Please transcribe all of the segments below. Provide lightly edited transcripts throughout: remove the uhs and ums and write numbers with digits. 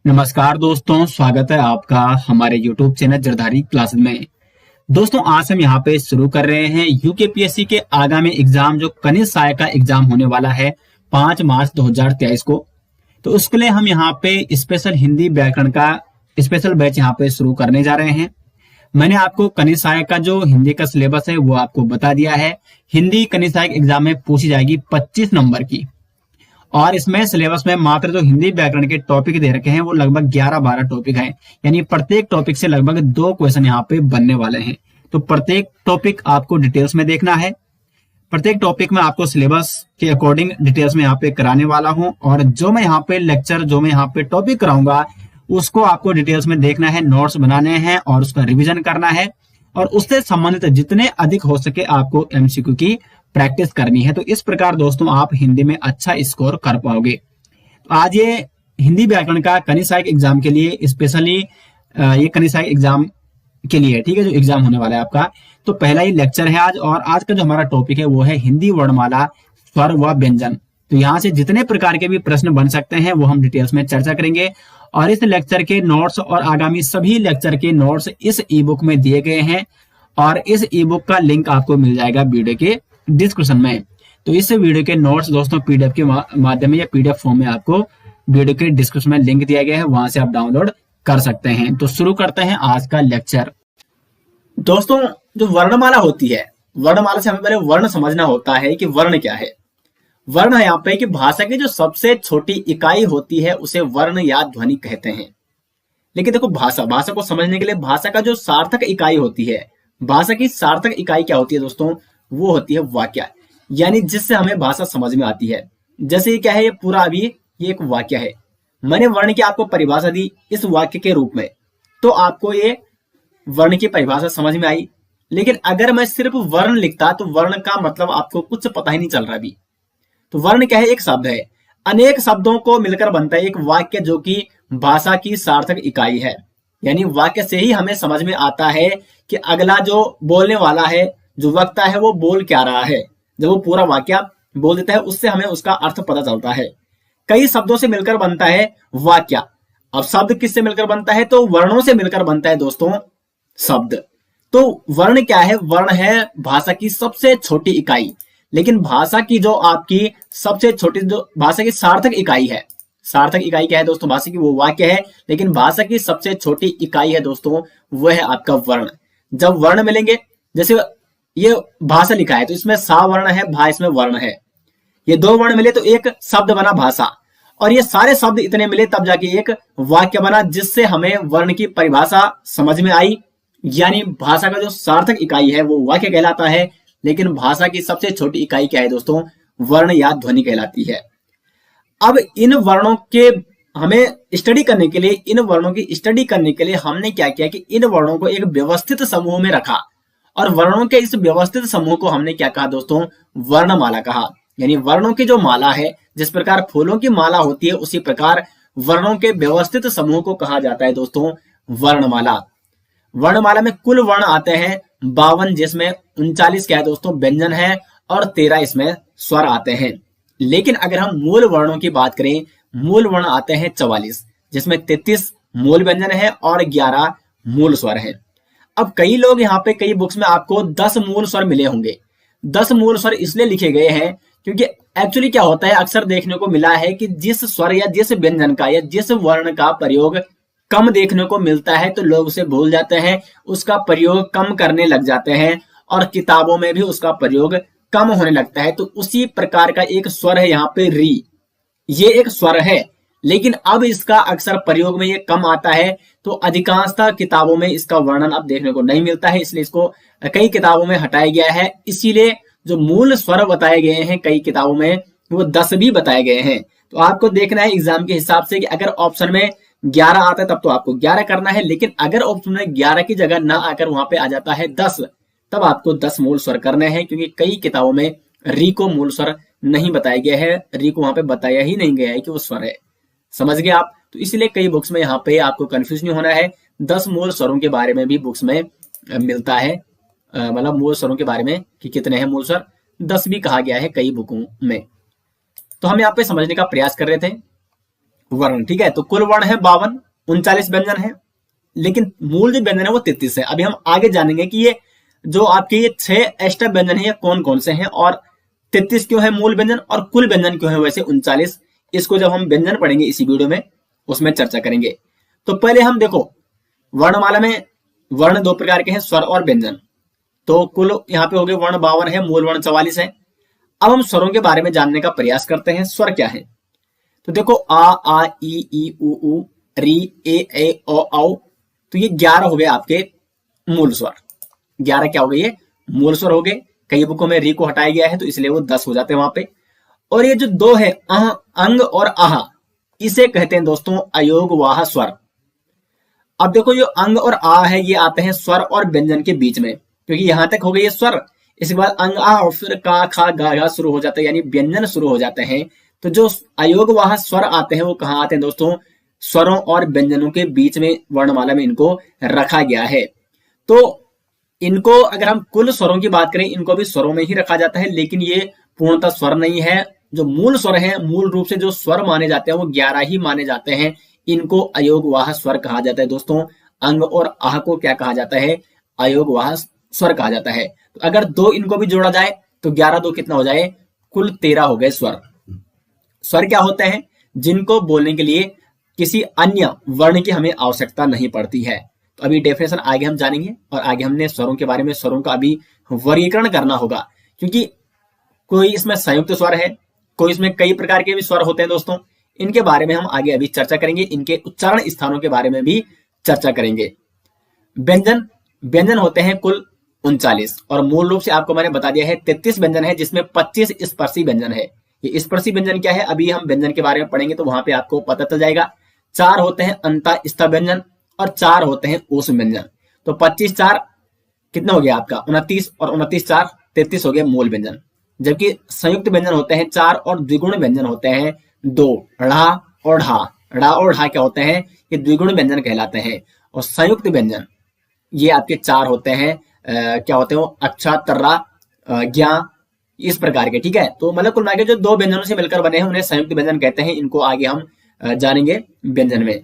नमस्कार दोस्तों, स्वागत है आपका हमारे YouTube चैनल जरधारी क्लासेस में। दोस्तों, आज हम यहाँ पे शुरू कर रहे हैं यूकेपीएससी के आगामी एग्जाम जो कनिष्ठ सहायक का एग्जाम होने वाला है 5 मार्च 2023 को। तो उसके लिए हम यहाँ पे स्पेशल हिंदी व्याकरण का स्पेशल बैच यहाँ पे शुरू करने जा रहे हैं। मैंने आपको कनिष्ठ सहायक का जो हिंदी का सिलेबस है वो आपको बता दिया है। हिंदी कनिष्ठ सहायक एग्जाम में पूछी जाएगी 25 नंबर की, और इसमें सिलेबस में मात्र जो हिंदी व्याकरण के टॉपिक दे रखे हैं वो लगभग 11-12 टॉपिक हैं, यानी प्रत्येक टॉपिक से लगभग 2 क्वेश्चन यहाँ पे बनने वाले हैं। तो प्रत्येक टॉपिक आपको डिटेल्स में देखना है। प्रत्येक टॉपिक में आपको सिलेबस के अकॉर्डिंग डिटेल्स में यहाँ पे कराने वाला हूँ, और जो मैं यहाँ पे लेक्चर जो मैं यहाँ पे टॉपिक कराऊंगा उसको आपको डिटेल्स में देखना है, नोट्स बनाने हैं और उसका रिविजन करना है, और उससे संबंधित जितने अधिक हो सके आपको एमसीक्यू की प्रैक्टिस करनी है। तो इस प्रकार दोस्तों आप हिंदी में अच्छा स्कोर कर पाओगे। तो आज ये हिंदी व्याकरण का कनिष्ठ सहायक एग्जाम के लिए स्पेशली ये कनिष्ठ सहायक एग्जाम के लिए, ठीक है, जो एग्जाम होने वाला है आपका। तो पहला ही लेक्चर है आज, और आज का जो हमारा टॉपिक है वो है हिंदी वर्णमाला, स्वर व व्यंजन। तो यहाँ से जितने प्रकार के भी प्रश्न बन सकते हैं वो हम डिटेल्स में चर्चा करेंगे, और इस लेक्चर के नोट्स और आगामी सभी लेक्चर के नोट्स इस ई बुक में दिए गए हैं, और इस ई बुक का लिंक आपको मिल जाएगा वीडियो के डिस्क्रिप्शन में। तो इस वीडियो के नोट्स दोस्तों पीडीएफ के माध्यम में या पीडीएफ फॉर्म में आपको वीडियो के डिस्क्रिप्शन में लिंक दिया गया है, वहां से आप डाउनलोड कर सकते हैं। तो शुरू करते हैं आज का लेक्चर। दोस्तों, जो वर्णमाला होती है, वर्णमाला से हमें पहले वर्ण समझना होता है कि वर्ण क्या है। वर्ण है यहाँ पे कि भाषा की जो सबसे छोटी इकाई होती है उसे वर्ण या ध्वनि कहते हैं। लेकिन देखो, भाषा को समझने के लिए भाषा का जो सार्थक इकाई होती है, भाषा की सार्थक इकाई क्या होती है दोस्तों, वो होती है वाक्य, यानी जिससे हमें भाषा समझ में आती है। जैसे ये क्या है, ये पूरा अभी ये एक वाक्य है। मैंने वर्ण की आपको परिभाषा दी इस वाक्य के रूप में, तो आपको ये वर्ण की परिभाषा समझ में आई। लेकिन अगर मैं सिर्फ वर्ण लिखता तो वर्ण का मतलब आपको कुछ पता ही नहीं चल रहा अभी। तो वर्ण क्या है, एक शब्द है, अनेक शब्दों को मिलकर बनता है एक वाक्य, जो कि भाषा की सार्थक इकाई है। यानी वाक्य से ही हमें समझ में आता है कि अगला जो बोलने वाला है, जो वक्ता है, वो बोल क्या रहा है। जब वो पूरा वाक्य बोल देता है उससे हमें उसका अर्थ पता चलता है। कई शब्दों से मिलकर बनता है वाक्य। अब शब्द किससे मिलकर बनता है, तो वर्णों से मिलकर बनता है दोस्तों शब्द। तो वर्ण क्या है, वर्ण है भाषा की सबसे छोटी इकाई। लेकिन भाषा की जो आपकी सबसे छोटी जो भाषा की सार्थक इकाई है, सार्थक इकाई क्या है दोस्तों, भाषा की वो वाक्य है। लेकिन भाषा की सबसे छोटी इकाई है दोस्तों, वह है आपका वर्ण। जब वर्ण मिलेंगे, जैसे ये भाषा लिखा है तो इसमें सा वर्ण है, भा इसमें वर्ण है, ये 2 वर्ण मिले तो एक शब्द बना भाषा, और ये सारे शब्द इतने मिले तब जाके एक वाक्य बना, जिससे हमें वर्ण की परिभाषा समझ में आई। यानी भाषा का जो सार्थक इकाई है वो वाक्य कहलाता है। लेकिन भाषा की सबसे छोटी इकाई क्या है दोस्तों, वर्ण या ध्वनि कहलाती है। अब इन वर्णों के हमें स्टडी करने के लिए, इन वर्णों की स्टडी करने के लिए हमने क्या किया कि इन वर्णों को एक व्यवस्थित समूह में रखा, और वर्णों के इस व्यवस्थित समूह को हमने क्या कहा दोस्तों, वर्णमाला कहा। यानी वर्णों की जो माला है, जिस प्रकार फूलों की माला होती है उसी प्रकार वर्णों के व्यवस्थित समूह को कहा जाता है दोस्तों वर्णमाला। वर्णमाला में कुल वर्ण आते हैं 52, जिसमें 39 क्या है दोस्तों व्यंजन है, और 13 इसमें स्वर आते हैं। लेकिन अगर हम मूल वर्णों की बात करें, मूल वर्ण आते हैं 44, जिसमें 33 मूल व्यंजन है और 11 मूल स्वर है। अब कई लोग यहाँ पे कई बुक्स में आपको 10 मूल स्वर मिले होंगे। 10 मूल स्वर इसलिए लिखे गए हैं क्योंकि एक्चुअली क्या होता है, अक्सर देखने को मिला है कि जिस स्वर या जिस व्यंजन का या जिस वर्ण का प्रयोग कम देखने को मिलता है तो लोग उसे भूल जाते हैं, उसका प्रयोग कम करने लग जाते हैं, और किताबों में भी उसका प्रयोग कम होने लगता है। तो उसी प्रकार का एक स्वर है यहाँ पे री, ये एक स्वर है, लेकिन अब इसका अक्सर प्रयोग में ये कम आता है। तो अधिकांशतः किताबों में इसका वर्णन अब देखने को नहीं मिलता है, इसलिए इसको कई किताबों में हटाया गया है। इसीलिए जो मूल स्वर बताए गए हैं कई किताबों में वो 10 भी बताए गए हैं। तो आपको देखना है एग्जाम के हिसाब से कि अगर ऑप्शन में 11 आता है तब तो आपको 11 करना है, लेकिन अगर ऑप्शन में 11 की जगह ना आकर वहां पे आ जाता है 10, तब आपको 10 मूल स्वर करने हैं, क्योंकि कई किताबों में री को मूल स्वर नहीं बताया गया है, री को वहां पे बताया ही नहीं गया है कि वो स्वर है। समझ गए आप? तो इसलिए कई बुक्स में यहाँ पे आपको कंफ्यूज नहीं होना है। 10 मूल स्वरों के बारे में भी बुक्स में मिलता है, मतलब मूल स्वरों के बारे में कि कितने हैं मूल स्वर, 10 भी कहा गया है कई बुकों में। तो हम यहाँ पे समझने का प्रयास कर रहे थे। वर्ण, ठीक है। तो कुल वर्ण है 52, 39 व्यंजन है, लेकिन मूल जो व्यंजन है वो 33 है। अभी हम आगे जानेंगे कि ये जो आपके ये 6 एक्स्ट्रा व्यंजन है ये कौन कौन से हैं, और 33 क्यों है मूल व्यंजन, और कुल व्यंजन क्यों है वैसे 39। इसको जब हम व्यंजन पढ़ेंगे इसी वीडियो में उसमें चर्चा करेंगे। तो पहले हम देखो, वर्णमाला में वर्ण दो प्रकार के हैं, स्वर और व्यंजन। तो कुल यहाँ पे हो गए वर्ण 52 है, मूल वर्ण 44 है। अब हम स्वरों के बारे में जानने का प्रयास करते हैं, स्वर क्या है। तो देखो आ ई उ री ए ओ औ, तो ये 11 हो गए आपके मूल स्वर। 11 क्या हो गए, ये मूल स्वर हो गए। कई बुकों में री को हटाया गया है तो इसलिए वो 10 हो जाते हैं वहां पे। और ये जो दो है अंग और आह, इसे कहते हैं दोस्तों अयोगवाह स्वर। अब देखो जो अंग और आ है ये आते हैं स्वर और व्यंजन के बीच में, क्योंकि यहां तक हो गई ये स्वर, इसके बाद अंग आ और फिर का खा गा शुरू हो जाता है, यानी व्यंजन शुरू हो जाते हैं। तो जो अयोगवाह स्वर आते हैं वो कहाँ आते हैं दोस्तों, स्वरों और व्यंजनों के बीच में वर्णमाला में इनको रखा गया है। तो इनको अगर हम कुल स्वरों की बात करें, इनको भी स्वरों में ही रखा जाता है, लेकिन ये पूर्णतः स्वर नहीं है। जो मूल स्वर है, मूल रूप से जो स्वर माने जाते हैं वो 11 ही माने जाते हैं। इनको अयोगवाह स्वर कहा जाता है दोस्तों। अंग और आह को क्या कहा जाता है, अयोगवाह स्वर कहा जाता है। तो अगर दो इनको भी जोड़ा जाए तो 11 दो कितना हो जाए, कुल 13 हो गए स्वर। स्वर क्या होते हैं, जिनको बोलने के लिए किसी अन्य वर्ण की हमें आवश्यकता नहीं पड़ती है। तो अभी डेफिनेशन आगे हम जानेंगे, और आगे हमने स्वरों के बारे में, स्वरों का अभी वर्गीकरण करना होगा, क्योंकि कोई इसमें संयुक्त स्वर है, कोई इसमें कई प्रकार के भी स्वर होते हैं दोस्तों। इनके बारे में हम आगे अभी चर्चा करेंगे, इनके उच्चारण स्थानों के बारे में भी चर्चा करेंगे। व्यंजन, व्यंजन होते हैं कुल 39, और मूल रूप से आपको मैंने बता दिया है 33 व्यंजन है, जिसमें 25 स्पर्शी व्यंजन है। ये स्पर्शी व्यंजन क्या है, अभी हम व्यंजन के बारे में पढ़ेंगे तो वहां पे आपको पता चल जाएगा। 4 होते हैं अंतःस्थ व्यंजन और 4 होते हैं ऊष्म व्यंजन। तो 25 4 कितना हो गया आपका 29, और 29 4 33 हो गया मूल व्यंजन। जबकि संयुक्त व्यंजन होते हैं 4 और द्विगुण व्यंजन होते हैं 2, ढ़ा और ढा। ढ़ा और ढा क्या होते हैं, ये द्विगुण व्यंजन कहलाते हैं। और संयुक्त व्यंजन ये आपके 4 होते हैं, क्या होते हैं वो, अक्षा तर्रा ज्ञा, इस प्रकार के, ठीक है। तो मतलब कुल मिलाकर जो दो व्यंजनों से मिलकर बने हैं उन्हें संयुक्त व्यंजन कहते हैं। इनको आगे हम जानेंगे व्यंजन में।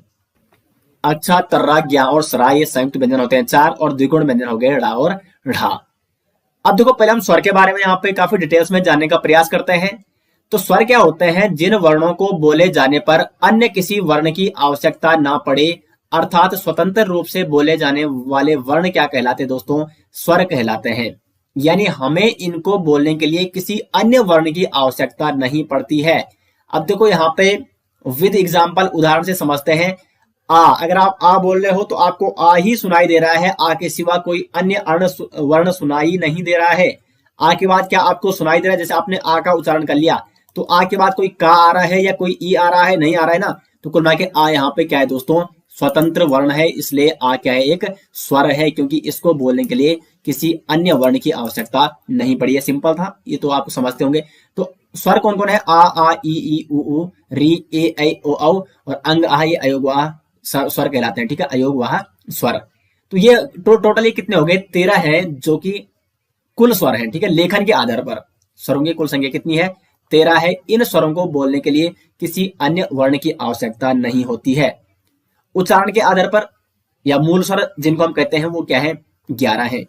अक्षा तर्रा ज्ञा और सरा ये संयुक्त व्यंजन होते हैं 4, और द्विगुण व्यंजन हो गए ढ़ा और ढा। अब देखो पहले हम स्वर के बारे में यहाँ पे काफी डिटेल्स में जानने का प्रयास करते हैं। तो स्वर क्या होते हैं, जिन वर्णों को बोले जाने पर अन्य किसी वर्ण की आवश्यकता ना पड़े, अर्थात स्वतंत्र रूप से बोले जाने वाले वर्ण क्या कहलाते हैं दोस्तों, स्वर कहलाते हैं। यानी हमें इनको बोलने के लिए किसी अन्य वर्ण की आवश्यकता नहीं पड़ती है। अब देखो यहाँ पे विद एग्जाम्पल उदाहरण से समझते हैं। अगर आप आ बोल रहे हो तो आपको आ ही सुनाई दे रहा है, आ के सिवा कोई अन्य वर्ण सुनाई नहीं दे रहा है। आ के बाद क्या आपको सुनाई दे रहा है, जैसे आपने आ का उच्चारण कर लिया तो आ के बाद कोई का आ रहा है या कोई ई आ रहा है, नहीं आ रहा है ना। तो कुल मिला के आ यहाँ पे क्या है दोस्तों, स्वतंत्र वर्ण है, इसलिए आ क्या है, एक स्वर है, क्योंकि इसको बोलने के लिए किसी अन्य वर्ण की आवश्यकता नहीं पड़ी है। सिंपल था, ये तो आप समझते होंगे। तो स्वर कौन कौन है, आ ई उ री ए ओ औ, और अंग आ ये अयोगवाह स्वर कहलाते हैं, ठीक है, अयोगवाह स्वर। तो ये टोटली कितने हो गए, 13 है, जो कि कुल स्वर है, ठीक है। लेखन के आधार पर स्वरों की कुल संख्या कितनी है, 13 है। इन स्वरों को बोलने के लिए किसी अन्य वर्ण की आवश्यकता नहीं होती है। उच्चारण के आधार पर या मूल स्वर जिनको हम कहते हैं वो क्या है, 11 है।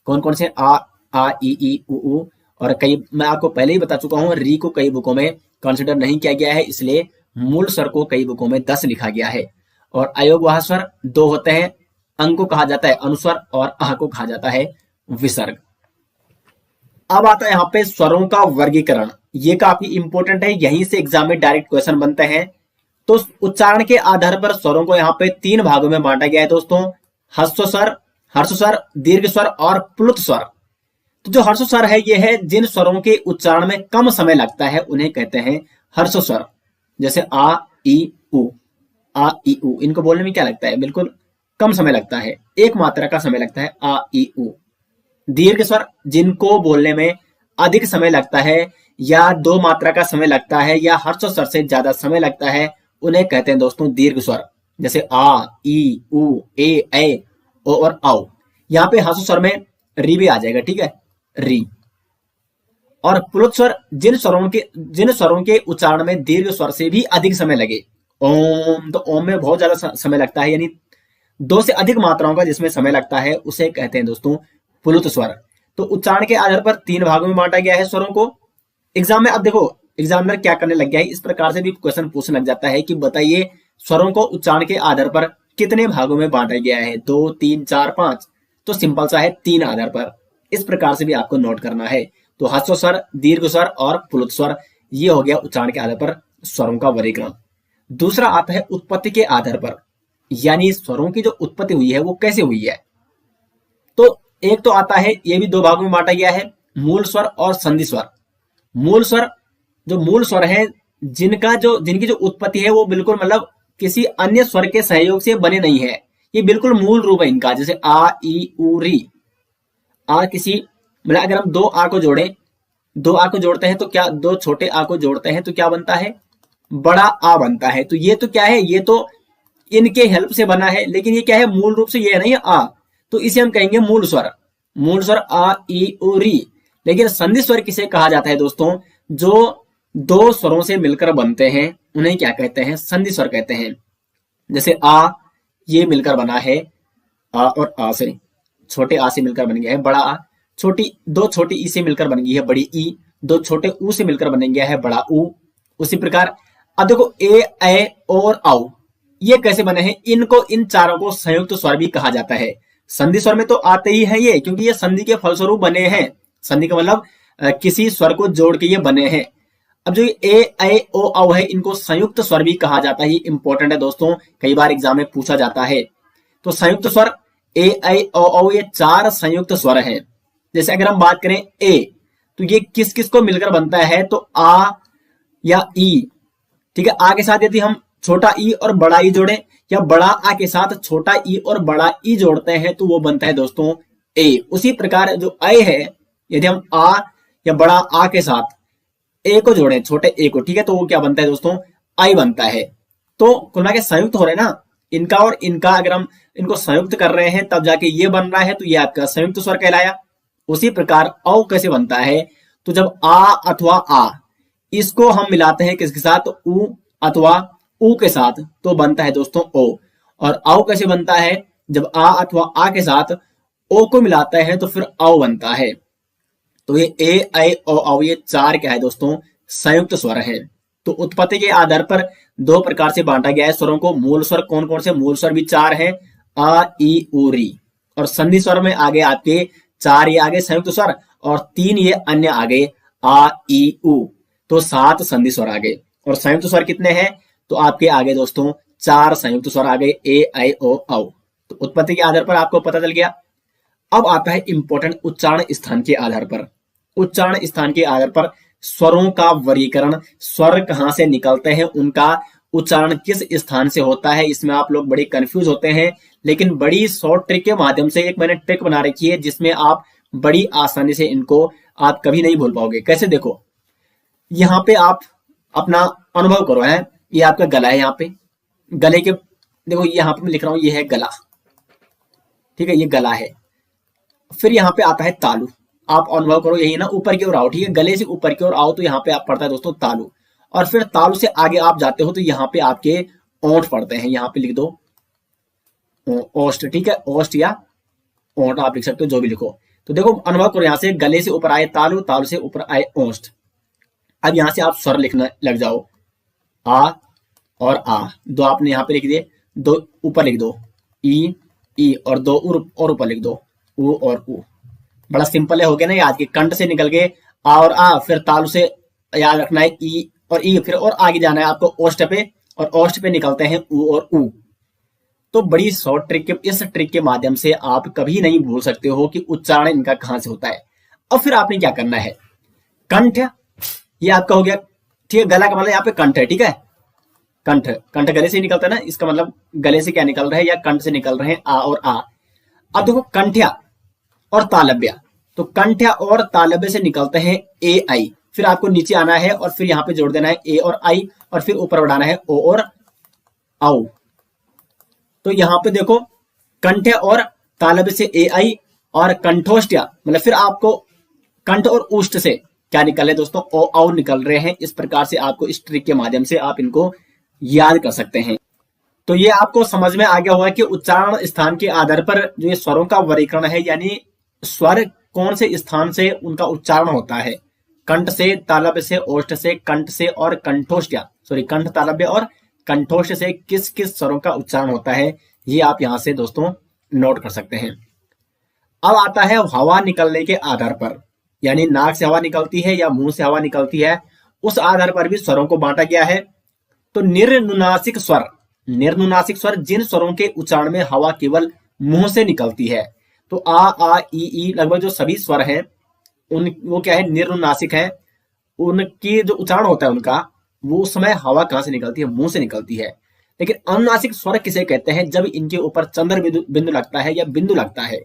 कौन कौन से, आ ई उ, और कई मैं आपको पहले ही बता चुका हूं, री को कई बुकों में कंसिडर नहीं किया गया है, इसलिए मूल स्वर को कई बुकों में 10 लिखा गया है। और अयोगवाह स्वर 2 होते हैं, अंग को कहा जाता है अनुस्वर और आह को कहा जाता है विसर्ग। अब आता है यहाँ पे स्वरों का वर्गीकरण, ये काफी इंपॉर्टेंट है, यहीं से एग्जाम में डायरेक्ट क्वेश्चन बनते हैं। तो उच्चारण के आधार पर स्वरों को यहाँ पे 3 भागों में बांटा गया है दोस्तों, ह्रस्व स्वर, हर्ष स्वर, दीर्घ स्वर और प्लुत स्वर। तो जो हर्ष स्वर है ये है जिन स्वरों के उच्चारण में कम समय लगता है उन्हें कहते हैं हर्ष स्वर। जैसे आ ई उ, इनको बोलने में क्या लगता है, बिल्कुल कम समय लगता है, एक मात्रा का समय लगता है, आ ई उ। दीर्घ स्वर जिनको बोलने में अधिक समय लगता है, या 2 मात्रा का समय लगता है, या हर्ष स्वर से ज्यादा समय लगता है, उन्हें कहते हैं दोस्तों दीर्घ स्वर। जैसे आ ई उ ए ओ और औ। यहाँ पे हर्ष स्वर में री भी आ जाएगा, ठीक है, री। और प्लुत स्वर जिन स्वरों के उच्चारण में दीर्घ स्वर से भी अधिक समय लगे ओम, तो ओम में बहुत ज्यादा समय लगता है, यानी दो से अधिक मात्राओं का जिसमें समय लगता है उसे कहते हैं दोस्तों प्लुत स्वर। तो उच्चारण के आधार पर 3 भागों में बांटा गया है स्वरों को। एग्जाम में अब देखो एग्जामिनर क्या करने लग गया है, इस प्रकार से भी क्वेश्चन पूछने लग जाता है कि बताइए स्वरों को उच्चारण के आधार पर कितने भागों में बांटा गया है, 2, 3, 4, 5। तो सिंपल सा है 3 आधार पर। इस प्रकार से भी आपको नोट करना है। तो ह्रस्व स्वर, दीर्घ स्वर और प्लुत स्वर, ये हो गया उच्चारण के आधार पर स्वरों का वर्गीकरण। दूसरा आता है उत्पत्ति के आधार पर, यानी स्वरों की जो उत्पत्ति हुई है वो कैसे हुई है। तो एक तो आता है, ये भी 2 भागों में बांटा गया है, मूल स्वर और संधि स्वर। मूल स्वर, जो मूल स्वर है जिनकी जो उत्पत्ति है वो बिल्कुल मतलब किसी अन्य स्वर के सहयोग से बने नहीं है, ये बिल्कुल मूल रूप है इनका। जैसे आ, ई, उ, री। आ किसी मतलब अगर हम 2 आ को जोड़ें, 2 आ को जोड़ते हैं तो क्या, 2 छोटे आ को जोड़ते हैं तो क्या बनता है, बड़ा आ बनता है। तो ये तो क्या है, ये तो इनके हेल्प से बना है, लेकिन ये क्या है, मूल रूप से ये नहीं है आ। तो इसे हम कहेंगे मूल स्वर। मूल स्वर आ, ई, उ, री। लेकिन संधि स्वर किसे कहा जाता है दोस्तों, जो 2 स्वरों से मिलकर बनते हैं उन्हें क्या कहते हैं, संधि स्वर कहते हैं। जैसे आ, ये मिलकर बना है आ और आ से, छोटे आ से मिलकर बन गया है बड़ा आ। छोटी 2 छोटी ई से मिलकर बन गई है बड़ी ई। 2 छोटे ऊ से मिलकर बन गया है बड़ा ऊ। उसी प्रकार अब देखो ए, ऐ और औ, ये कैसे बने हैं, इनको, इन चारों को संयुक्त स्वर भी कहा जाता है। संधि स्वर में तो आते ही है ये, क्योंकि ये संधि के फलस्वरूप बने हैं। संधि का मतलब किसी स्वर को जोड़ के ये बने हैं। अब जो ए, ऐ, ओ, औ है, इनको संयुक्त स्वर भी कहा जाता है। ये इंपॉर्टेंट है दोस्तों, कई बार एग्जाम में पूछा जाता है। तो संयुक्त स्वर ए, ऐ, ओ, औ, ये 4 संयुक्त स्वर हैं। जैसे अगर हम बात करें ए, तो ये किस किस को मिलकर बनता है, तो आ या ई। ठीक है, आ के साथ यदि हम छोटा ई और बड़ा ई जोड़े, या बड़ा आ के साथ छोटा ई और बड़ा ई जोड़ते हैं तो वो बनता है दोस्तों ए। उसी प्रकार जो ऐ है, यदि हम आ या बड़ा आ के साथ ए को जोड़े, छोटे ए को, ठीक है, तो वो क्या बनता है दोस्तों, आई बनता है। तो कुल मिला के संयुक्त हो रहे हैं ना, इनका और इनका अगर हम इनको संयुक्त कर रहे हैं तब जाके ये बन रहा है, तो ये आपका संयुक्त स्वर कहलाया। उसी प्रकार औ कैसे बनता है, तो जब आ अथवा आ, इसको हम मिलाते हैं किसके साथ, उ अथवा उ के साथ, तो बनता है दोस्तों ओ। और औ कैसे बनता है, जब आ अथवा आ के साथ ओ को मिलाते हैं तो फिर औ बनता है। तो ये ए, ऐ, ओ, औ, ये 4 क्या है दोस्तों, संयुक्त स्वर है। तो उत्पत्ति के आधार पर 2 प्रकार से बांटा गया है स्वरों को। मूल स्वर कौन कौन से, मूल स्वर भी 4 है, आ, ई, उ, री। और संधि स्वर में आगे आपके 4 ये आगे संयुक्त स्वर और 3 ये अन्य आगे आ, ई, उ। तो 7 संधि स्वर आगे। और संयुक्त स्वर कितने हैं, तो आपके आगे दोस्तों 4 संयुक्त स्वर आगे, ए, ऐ, ओ, औ। तो उत्पत्ति के आधार पर आपको पता चल गया। अब आता है इंपॉर्टेंट उच्चारण स्थान के आधार पर। उच्चारण स्थान के आधार पर स्वरों का वर्गीकरण, स्वर कहां से निकलते हैं, उनका उच्चारण किस स्थान से होता है, इसमें आप लोग बड़ी कंफ्यूज होते हैं। लेकिन बड़ी शॉर्ट ट्रिक के माध्यम से एक मैंने ट्रिक बना रखी है जिसमें आप बड़ी आसानी से इनको आप कभी नहीं भूल पाओगे। कैसे, देखो यहाँ पे आप अपना अनुभव करो है, ये आपका गला है, यहाँ पे गले के देखो यहाँ पे मैं लिख रहा हूं ये है गला, ठीक है, ये गला है। फिर यहाँ पे आता है तालु, आप अनुभव करो यही ना, ऊपर की ओर आओ, ठीक है, गले से ऊपर की ओर आओ तो यहाँ पे आप पड़ता है दोस्तों तालु। और फिर तालु से आगे आप जाते हो तो यहाँ पे आपके ओंठ पड़ते हैं, यहाँ पे लिख दो ओष्ठ, ठीक है, ओष्ठ या ओंठ आप लिख सकते हो, जो भी लिखो। तो देखो अनुभव करो, यहाँ से गले से ऊपर आए तालु, तालु से ऊपर आए ओष्ठ। अब यहाँ से आप स्वर लिखना लग जाओ, आ और आ, 2 आपने यहाँ पे लिख दिए, 2 ऊपर लिख दो, ई, ई, और 2 और ऊपर लिख दो, उ और उ। बड़ा सिंपल है, हो गया ना, आज के कंठ से निकल गए आ और आ, फिर तालु से याद रखना है ई और ई, फिर और आगे जाना है आपको ओष्ठ पे, और ओष्ठ पे निकलते हैं उ और उ। तो बड़ी शॉर्ट ट्रिक के, इस ट्रिक के माध्यम से आप कभी नहीं भूल सकते हो कि उच्चारण इनका कहां से होता है। अब फिर आपने क्या करना है, कंठ ये आपका हो गया, ठीक है, गला का मतलब यहाँ पे कंठ है, ठीक है, कंठ, कंठ गले से निकलता है ना, इसका मतलब गले से क्या निकल रहा है, या कंठ से निकल रहे हैं आ और आ। अब देखो कंठ्या और तालव्य, तो कंठ्या और तालव्य से निकलते हैं ए, आई, फिर आपको नीचे आना है और फिर यहाँ पे जोड़ देना है ए और आई, और फिर ऊपर बढ़ाना है ओ और औ। तो यहाँ पे देखो कंठ्या और तालव्य से ए, आई, और कंठोष्ठ्या मतलब फिर आपको कंठ और उष्ट से क्या निकल रहे दोस्तों, ओ, औ निकल रहे हैं। इस प्रकार से आपको इस ट्रिक के माध्यम से आप इनको याद कर सकते हैं। तो ये आपको समझ में आ गया होगा कि उच्चारण स्थान के आधार पर जो ये स्वरों का वर्गीकरण है, यानी स्वर कौन से स्थान से उनका उच्चारण होता है, कंठ से, तालव्य से, ओष्ठ से, कंठ से और कंठोष्ठ, सॉरी कंठ, तालव्य और कंठोष्ठ से किस किस स्वरों का उच्चारण होता है, ये आप यहां से दोस्तों नोट कर सकते हैं। अब आता है हवा निकलने के आधार पर, यानी नाक से हवा निकलती है या मुंह से हवा निकलती है, उस आधार पर भी स्वरों को बांटा गया है। तो निर्नुनासिक स्वर, निर्नुनासिक स्वर जिन स्वरों के उच्चारण में हवा केवल मुंह से निकलती है, तो आ ई लगभग जो सभी स्वर हैं उन वो क्या है, निर्नुनासिक है। उनकी जो उच्चारण होता है उनका, वो उस समय हवा कहां से निकलती है, मुंह से निकलती है। लेकिन अनुनासिक स्वर किसे कहते हैं, जब इनके ऊपर चंद्र बिंदु लगता है या बिंदु लगता है,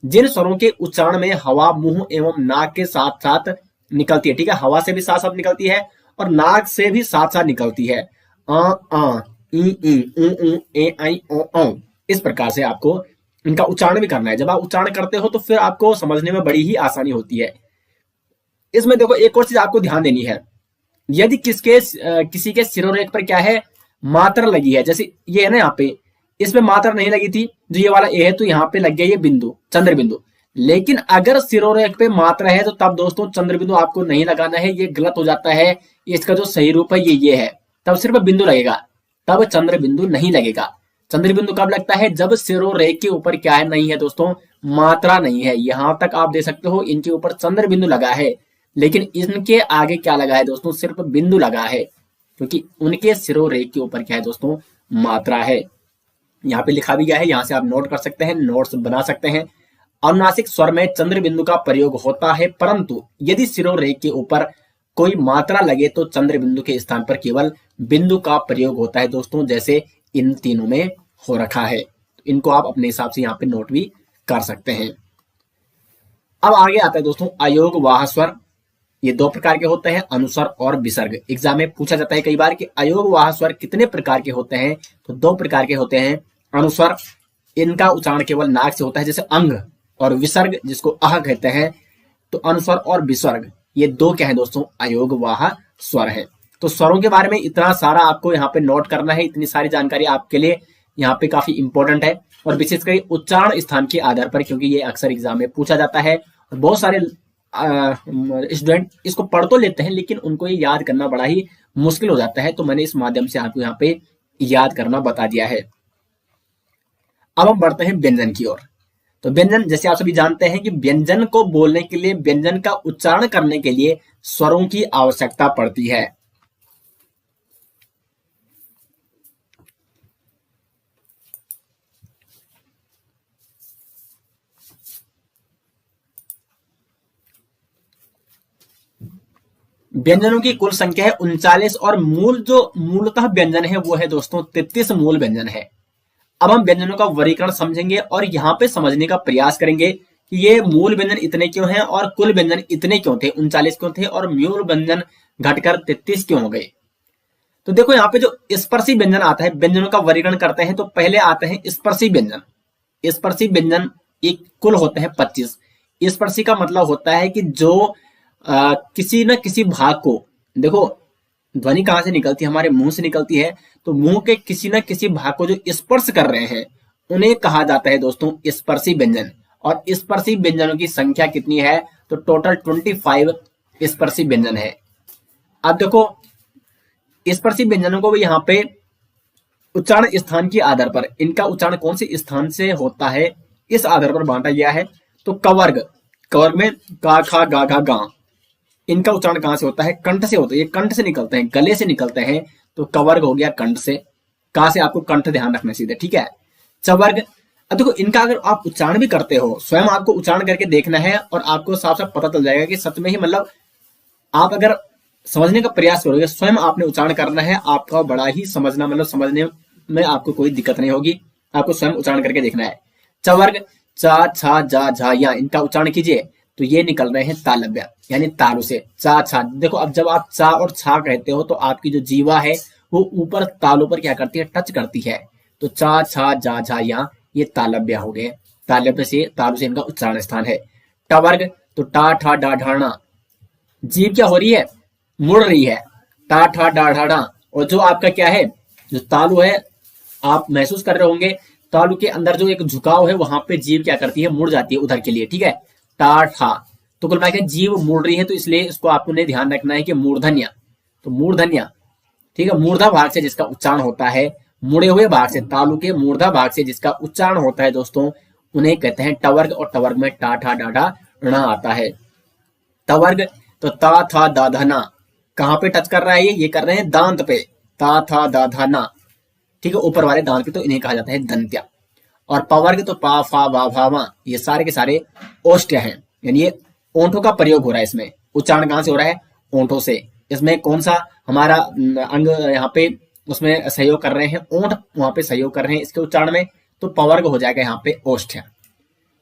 जिन स्वरों के उच्चारण में हवा मुंह एवं नाक के साथ साथ निकलती है, ठीक है, हवा से भी साथ साथ निकलती है और नाक से भी साथ साथ निकलती है, आ ई उ ए आई ओ, इस प्रकार से आपको इनका उच्चारण भी करना है। जब आप उच्चारण करते हो तो फिर आपको समझने में बड़ी ही आसानी होती है। इसमें देखो एक और चीज आपको ध्यान देनी है, यदि किसी के सिरोरेख पर क्या है, मात्रा लगी है, जैसे ये है ना, यहाँ पे इसमें मात्रा नहीं लगी थी, जो ये वाला ए है, तो यहाँ पे लग गया ये बिंदु, चंद्र बिंदु। लेकिन अगर सिरोरेख पे मात्रा है तो तब दोस्तों चंद्र बिंदु आपको नहीं लगाना है, ये गलत हो जाता है। इसका जो सही रूप है ये है, तब सिर्फ बिंदु लगेगा, तब चंद्र बिंदु नहीं लगेगा। चंद्र बिंदु कब लगता है, जब सिरोरेख के ऊपर क्या है, नहीं है दोस्तों, मात्रा नहीं है। यहां तक आप दे सकते हो इनके ऊपर चंद्र बिंदु लगा है, लेकिन इनके आगे क्या लगा है दोस्तों, सिर्फ बिंदु लगा है, क्योंकि उनके सिरोरेख के ऊपर क्या है दोस्तों, मात्रा है। यहाँ पे लिखा भी गया है, यहां से आप नोट कर सकते हैं, नोट्स बना सकते हैं। अनुनासिक स्वर में चंद्र बिंदु का प्रयोग होता है, परंतु यदि सिरोरेख के ऊपर कोई मात्रा लगे तो चंद्र बिंदु के स्थान पर केवल बिंदु का प्रयोग होता है दोस्तों, जैसे इन तीनों में हो रखा है। इनको आप अपने हिसाब से यहाँ पे नोट भी कर सकते हैं। अब आगे आता है दोस्तों अयोग वाह स्वर। ये दो प्रकार के होते हैं, अनुस्वर और विसर्ग। एग्जाम में पूछा जाता है कई बार कि अयोग वाह स्वर कितने प्रकार के होते हैं, तो दो प्रकार के होते हैं। अनुस्वर, इनका उच्चारण केवल नाक से होता है, जैसे अंग, और विसर्ग जिसको अह कहते हैं। तो अनुस्वर और विसर्ग ये दो क्या है दोस्तों, अयोग वाह स्वर है। तो स्वरों के बारे में इतना सारा आपको यहाँ पे नोट करना है, इतनी सारी जानकारी आपके लिए यहाँ पे काफी इंपॉर्टेंट है, और विशेषकर उच्चारण स्थान के आधार पर, क्योंकि ये अक्सर एग्जाम में पूछा जाता है। और बहुत सारे स्टूडेंट इसको पढ़ तो लेते हैं, लेकिन उनको ये याद करना बड़ा ही मुश्किल हो जाता है। तो मैंने इस माध्यम से आपको यहाँ पे याद करना बता दिया है। अब हम बढ़ते हैं व्यंजन की ओर। तो व्यंजन, जैसे आप सभी जानते हैं कि व्यंजन को बोलने के लिए, व्यंजन का उच्चारण करने के लिए स्वरों की आवश्यकता पड़ती है। व्यंजनों की कुल संख्या है 39, और मूलतः व्यंजन है वो है दोस्तों 33 मूल व्यंजन है। अब हम व्यंजनों का वर्गीकरण समझेंगे और यहाँ पे समझने का प्रयास करेंगे कि ये मूल व्यंजन इतने क्यों हैं और कुल व्यंजन इतने क्यों थे, 39 क्यों थे, और मूल व्यंजन घटकर 33 क्यों हो गए। तो देखो यहाँ पे जो स्पर्शी व्यंजन आता है, व्यंजनों का वर्गीकरण करते हैं तो पहले आते हैं स्पर्शी व्यंजन। स्पर्शी व्यंजन एक कुल होते हैं 25। स्पर्शी का मतलब होता है कि जो किसी न किसी भाग को, देखो ध्वनि कहां से निकलती है, हमारे मुंह से निकलती है, तो मुंह के किसी न किसी भाग को जो स्पर्श कर रहे हैं उन्हें कहा जाता है दोस्तों स्पर्शी व्यंजन। और स्पर्शी व्यंजनों की संख्या कितनी है, तो टोटल 25 स्पर्शी व्यंजन है। अब देखो स्पर्शी व्यंजनों को भी यहाँ पे उच्चारण स्थान के आधार पर, इनका उच्चारण कौन से स्थान से होता है इस आधार पर बांटा गया है। तो कवर्ग, कवर्ग में का, खा, गा, घा, गा, इनका उच्चारण कहां से होता है, कंठ से होता है। ये कंठ से निकलते हैं, गले से निकलते हैं, तो कवर्ग हो गया कंठ से। कहां से, आपको कंठ ध्यान रखना सीधे, ठीक है। चवर्ग, अब देखो इनका अगर आप उच्चारण भी करते हो, स्वयं आपको उच्चारण करके देखना है और आपको साफ साफ पता चल जाएगा कि सच में ही, मतलब आप अगर समझने का प्रयास करोगे, स्वयं आपने उच्चारण करना है, आपका बड़ा ही समझना, मतलब समझने में आपको कोई दिक्कत नहीं होगी, आपको स्वयं उच्चारण करके देखना है। चवर्ग, चा, छा, जा, झा, या, इनका उच्चारण कीजिए तो ये निकल रहे हैं तालव्य, यानी तालु से। चा, छा, देखो अब जब आप चा और छा कहते हो तो आपकी जो जीवा है वो ऊपर तालु पर क्या करती है, टच करती है। तो चा, छा, जा, झा, या, ये तालव्य हो गए। तालव्य से, तालु से इनका उच्चारण स्थान है। टवर्ग, तो टा, ठा, डा, ढाणा, जीभ क्या हो रही है, मुड़ रही है, टा, ठा, डा, ढा, डा, और जो आपका क्या है जो तालु है, आप महसूस कर रहे होंगे तालु के अंदर जो एक झुकाव है, वहां पे जीभ क्या करती है, मुड़ जाती है उधर के लिए, ठीक है। टा ठा, तो कुल मिला के जीभ मुड़ रही है, तो इसलिए इसको आपको ने ध्यान रखना है कि मूर्धन्य, तो मूर्धन्य, ठीक है, मूर्धा भाग से जिसका उच्चारण होता है, मुड़े हुए भाग से, तालु के मूर्धा भाग से जिसका उच्चारण होता है दोस्तों, उन्हें कहते हैं टवर्ग, और टवर्ग में टा ठा डाढ़ा ण आता है। टवर्ग, तो ता था दा धा ना, कहां पे टच कर रहा है, ये कर रहे हैं दांत पे, ता था दा धा ना, ठीक है, ऊपर वाले दांत पे, तो इन्हें कहा जाता है दंत्या। और पवर्ग, तो पा फा वा भा वा, ये सारे के सारे ओष्ठ्य हैं, यानी ये ओंठों का प्रयोग हो रहा है, इसमें उच्चारण कहां से हो रहा है, ओंठों से। इसमें कौन सा हमारा अंग यहाँ पे उसमें सहयोग कर रहे हैं, ओंठ वहां पे सहयोग कर रहे हैं इसके उच्चारण में, तो पवर्ग हो जाएगा यहाँ पे ओष्ठ्य।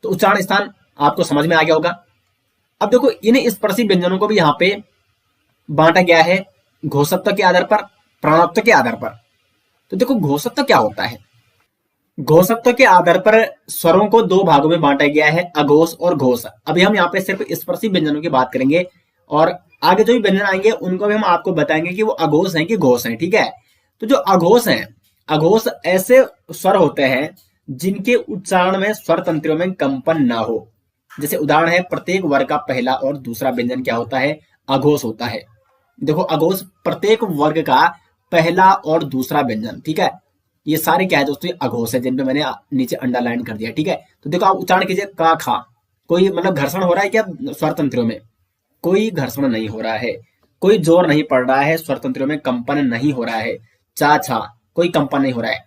तो उच्चारण स्थान आपको समझ में आ गया होगा। अब देखो इन स्पर्शी व्यंजनों को भी यहाँ पे बांटा गया है घोषत्व के आधार पर, प्राणत्व के आधार पर। तो देखो घोषत्व क्या होता है, घोषत्व के आधार पर स्वरों को दो भागों में बांटा गया है, अघोष और घोष। अभी हम यहाँ पे सिर्फ स्पर्शी व्यंजनों की बात करेंगे, और आगे जो भी व्यंजन आएंगे उनको भी हम आपको बताएंगे कि वो अघोष हैं कि घोष हैं, ठीक है। तो जो अघोष हैं, अघोष ऐसे स्वर होते हैं जिनके उच्चारण में स्वर तंत्रों में कंपन ना हो। जैसे उदाहरण है, प्रत्येक वर्ग का पहला और दूसरा व्यंजन क्या होता है, अघोष होता है। देखो अघोष प्रत्येक वर्ग का पहला और दूसरा व्यंजन, ठीक है, ये सारे क्या है दोस्तों, अघोष है, जिनपे मैंने नीचे अंडरलाइन कर दिया, ठीक है। तो देखो आप उच्चारण कीजिए, का खा, कोई मतलब घर्षण हो रहा है क्या स्वर तंत्रों में, कोई घर्षण नहीं हो रहा है, कोई जोर नहीं पड़ रहा है, स्वर तंत्रों में कंपन नहीं हो रहा है। चा छा, कोई कंपन नहीं हो रहा है।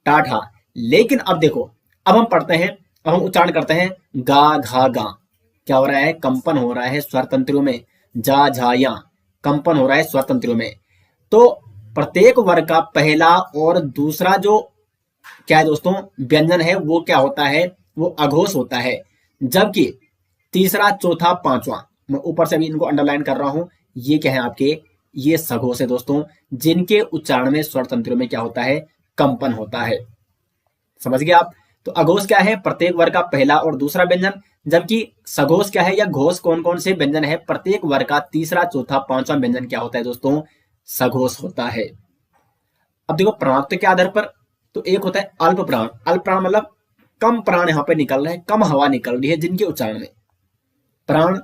टा ठा, लेकिन अब देखो, अब हम पढ़ते हैं, अब हम उच्चारण करते हैं, गा घा गा, क्या हो रहा है, कंपन हो रहा है स्वर तंत्रों में। जा झा या, कंपन हो रहा है स्वर तंत्रों में। तो प्रत्येक वर्ग का पहला और दूसरा जो क्या है दोस्तों व्यंजन है, वो क्या होता है, वो अघोष होता है, जबकि तीसरा चौथा पांचवा, मैं ऊपर से भी इनको अंडरलाइन कर रहा हूं, ये क्या है आपके, ये सघोष है दोस्तों, जिनके उच्चारण में स्वर तंत्रों में क्या होता है, कंपन होता है। समझ गए आप। तो अघोष क्या है, प्रत्येक वर्ग का पहला और दूसरा व्यंजन, जबकि सघोष क्या है या घोष कौन कौन से व्यंजन है, प्रत्येक वर्ग का तीसरा चौथा पांचवा व्यंजन क्या होता है दोस्तों, सघोष होता है। अब देखो प्राणत्व के आधार पर, तो एक होता है अल्प प्राण, अल्प प्राण मतलब कम प्राण यहाँ पे निकल रहे हैं, कम हवा निकल रही है जिनके उच्चारण में, प्राण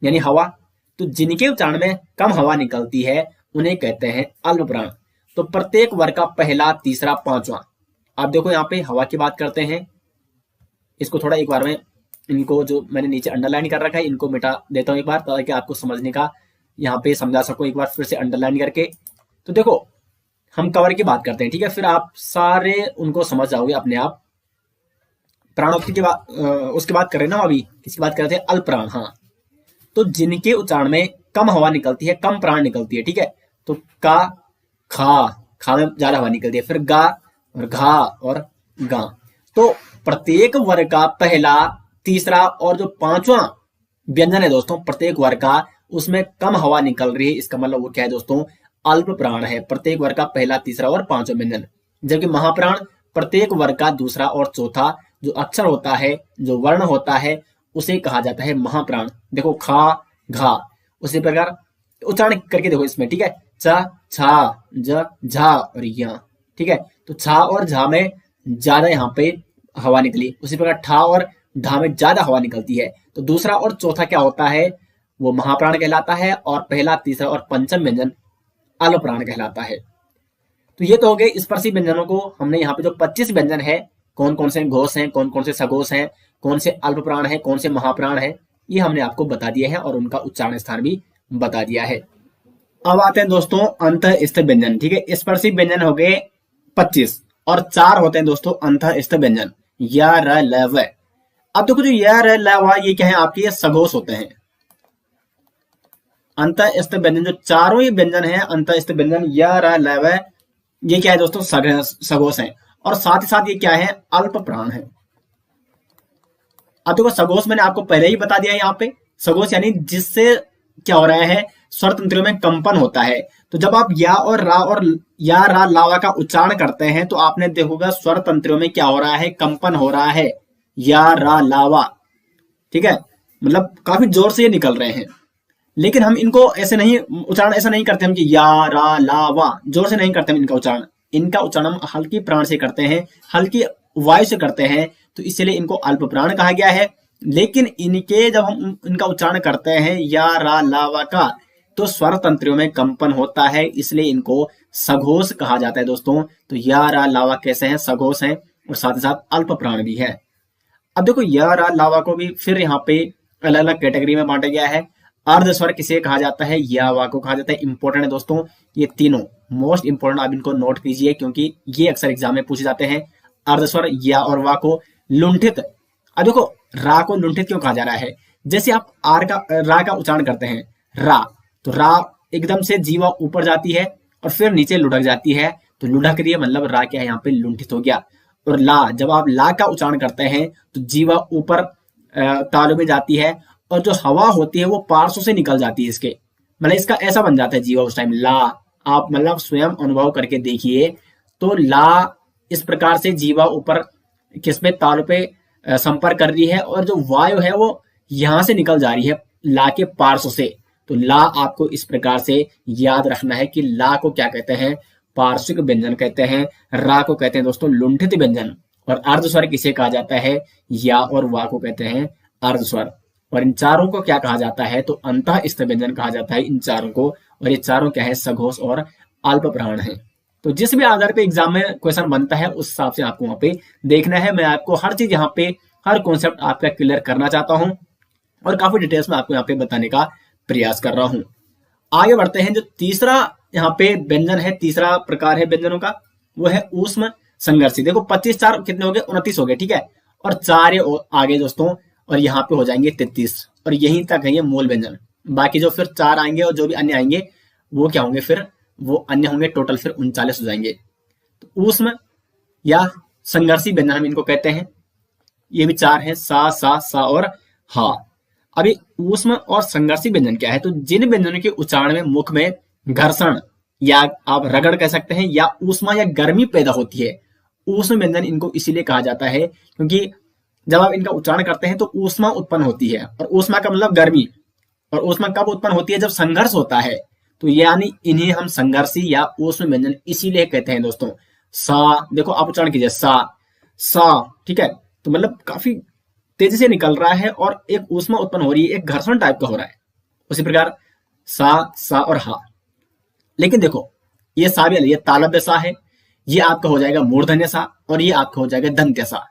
यानी हवा, तो जिनके उच्चारण में कम हवा निकलती है उन्हें कहते हैं अल्प प्राण। तो प्रत्येक वर्ग का पहला तीसरा पांचवा, आप देखो यहाँ पे हवा की बात करते हैं, इसको थोड़ा एक बार में इनको जो मैंने नीचे अंडरलाइन कर रखा है इनको मिटा देता हूं एक बार, ताकि आपको समझने का यहाँ पे समझा सको, एक बार फिर से अंडरलाइन करके। तो देखो हम कवर की बात करते हैं, ठीक है, फिर आप सारे उनको समझ जाओगे अपने आप। प्राणोक्ति की बात उसकी बात कर रहे हैं ना, अभी किसकी बात कर रहे थे, अल्प प्राण, हाँ। तो जिनके उच्चारण में कम हवा निकलती है, कम प्राण निकलती है, ठीक है, तो का खा, खा में ज्यादा हवा निकलती है, फिर गा और घा और गा। तो प्रत्येक वर्ग का पहला तीसरा और जो पांचवा व्यंजन है दोस्तों प्रत्येक वर्ग का, उसमें कम हवा निकल रही है, इसका मतलब वो क्या है दोस्तों, अल्प प्राण है, प्रत्येक वर्ग का पहला तीसरा और पांचवा व्यंजन। जबकि महाप्राण प्रत्येक वर्ग का दूसरा और चौथा जो अक्षर होता है, जो वर्ण होता है, उसे कहा जाता है महाप्राण। देखो खा घा, उसी प्रकार उच्चारण करके देखो इसमें, ठीक है, च छा ज झा और या, ठीक है, तो छा और झा में ज्यादा यहाँ पे हवा निकली, उसी प्रकार ठा और ढा में ज्यादा हवा निकलती है। तो दूसरा और चौथा क्या होता है, वो महाप्राण कहलाता है, और पहला तीसरा और पंचम व्यंजन अल्प प्राण कहलाता है। तो ये तो हो गए स्पर्शी व्यंजनों को, हमने यहाँ पे जो 25 व्यंजन है, कौन कौन से घोष हैं, कौन कौन से सघोष हैं, कौन से अल्प प्राण है, कौन से महाप्राण है, ये हमने आपको बता दिया है और उनका उच्चारण स्थान भी बता दिया है। अब आते हैं दोस्तों अंतःस्थ व्यंजन, ठीक है, स्पर्शी व्यंजन हो गए 25 और 4 होते हैं दोस्तों अंतःस्थ व्यंजन, या र ल व। अब देखो जो या र ल व ये क्या है आपके, ये सघोष होते हैं। अंतःस्थ व्यंजन जो चारों ये व्यंजन है, अंतःस्थ व्यंजन या र ल व, ये क्या है दोस्तों, सघोष है, और साथ ही साथ ये क्या है, अल्प प्राण है। अब देखो सघोष मैंने आपको पहले ही बता दिया है, यहाँ पे सघोष यानी जिससे क्या हो रहा है, स्वर तंत्रों में कंपन होता है। तो जब आप या और या रा लावा का उच्चारण करते हैं तो आपने देखोगा स्वर तंत्रों में क्या हो रहा है, कंपन हो रहा है, या रा लावा, ठीक है, मतलब काफी जोर से ये निकल रहे हैं। लेकिन हम इनको ऐसे नहीं उच्चारण, ऐसा नहीं करते हम कि या रा लावा, जोर से नहीं करते हम इनका उच्चारण, इनका उच्चारण हम हल्की प्राण से करते हैं, हल्की वायु से करते हैं, तो इसलिए इनको अल्प प्राण कहा गया है। लेकिन इनके जब हम इनका उच्चारण करते हैं या रा ला वा का, तो स्वर तंत्रियों में कंपन होता है, इसलिए इनको सघोष कहा जाता है दोस्तों। तो या रा लावा कैसे हैं, सघोष हैं और साथ ही साथ अल्प प्राण भी है। अब देखो या रा लावा को भी फिर यहाँ पे अलग अलग कैटेगरी में बांटा गया है। अर्ध स्वर किसे कहा जाता है, या वा को कहा जाता है। इंपॉर्टेंट है दोस्तों ये तीनों, मोस्ट इंपॉर्टेंट, आप इनको नोट कीजिए क्योंकि ये अक्सर एग्जाम में पूछे जाते हैं। अर्ध स्वर या और वा को लुंठित। अब देखो रा को लुंठित क्यों कहा जा रहा है, जैसे आप रा का उच्चारण करते हैं रा, तो रा एकदम से जीवा ऊपर जाती है और फिर नीचे लुढ़क जाती है, तो लुढ़क रही है मतलब रा क्या है यहाँ पे लुंठित हो गया। और ला, जब आप ला का उच्चारण करते हैं तो जीवा ऊपर तालु में जाती है और जो हवा होती है वो पार्श्व से निकल जाती है इसके, मतलब इसका ऐसा बन जाता है जीवा उस टाइम ला। आप मतलब स्वयं अनुभव करके देखिए, तो ला इस प्रकार से जीवा ऊपर किसमें तालु पे संपर्क कर रही है और जो वायु है वो यहां से निकल जा रही है ला के पार्श्व से। तो ला आपको इस प्रकार से याद रखना है कि ला को क्या कहते हैं, पार्श्विक व्यंजन कहते हैं। रा को कहते हैं दोस्तों लुंठित व्यंजन। और अर्ध स्वर किसे कहा जाता है, या और वा को कहते हैं अर्ध स्वर। और इन चारों को क्या कहा जाता है, तो अंतःस्थ व्यंजन कहा जाता है इन चारों को। और ये चारों क्या है, सघोष और अल्प प्राण है। तो जिस भी आधार पे एग्जाम में क्वेश्चन बनता है उस हिसाब से आपको वहां पे देखना है। मैं आपको हर चीज यहाँ पे, हर कॉन्सेप्ट आपका क्लियर करना चाहता हूँ और काफी डिटेल्स में आपको यहाँ पे बताने का प्रयास कर रहा हूं। आगे बढ़ते हैं। जो तीसरा यहाँ पे व्यंजन है, तीसरा प्रकार है व्यंजनों का, वो है ऊष्म संघर्षी। देखो 25 4 कितने हो गए, 29 हो गए, ठीक है। और 4 आगे दोस्तों, और यहाँ पे हो जाएंगे 33, और यहीं तक है ये मूल व्यंजन। बाकी जो फिर 4 आएंगे और जो भी अन्य आएंगे वो क्या होंगे, फिर वो अन्य होंगे। टोटल फिर 39 हो जाएंगे। तो ऊष्म या संघर्षी व्यंजन हम इनको कहते हैं। ये भी 4 है, सा और हा। अभी ऊष्म और संघर्षी व्यंजन क्या है, तो जिन व्यंजनों के उच्चारण में मुख में घर्षण या आप रगड़ कह सकते हैं या ऊष्मा या गर्मी पैदा होती है, ऊष्म व्यंजन इनको इसीलिए कहा जाता है क्योंकि जब आप इनका उच्चारण करते हैं तो ऊष्मा उत्पन्न होती है। और ऊष्मा का मतलब गर्मी। और ऊष्मा कब उत्पन्न होती है, जब संघर्ष होता है। तो यानी इन्हें हम संघर्षी या ऊष्म व्यंजन इसीलिए कहते हैं दोस्तों। सा, देखो आप उच्चारण कीजिए सा, ठीक है। तो मतलब काफी तेजी से निकल रहा है और एक ऊष्मा उत्पन्न हो रही है, एक घर्षण टाइप का हो रहा है। उसी प्रकार सा और हा। लेकिन देखो ये सा भी, ये तालव्य सा है, ये आपका हो जाएगा मूर्धन्य सा और ये आपका हो जाएगा दंत्य सा,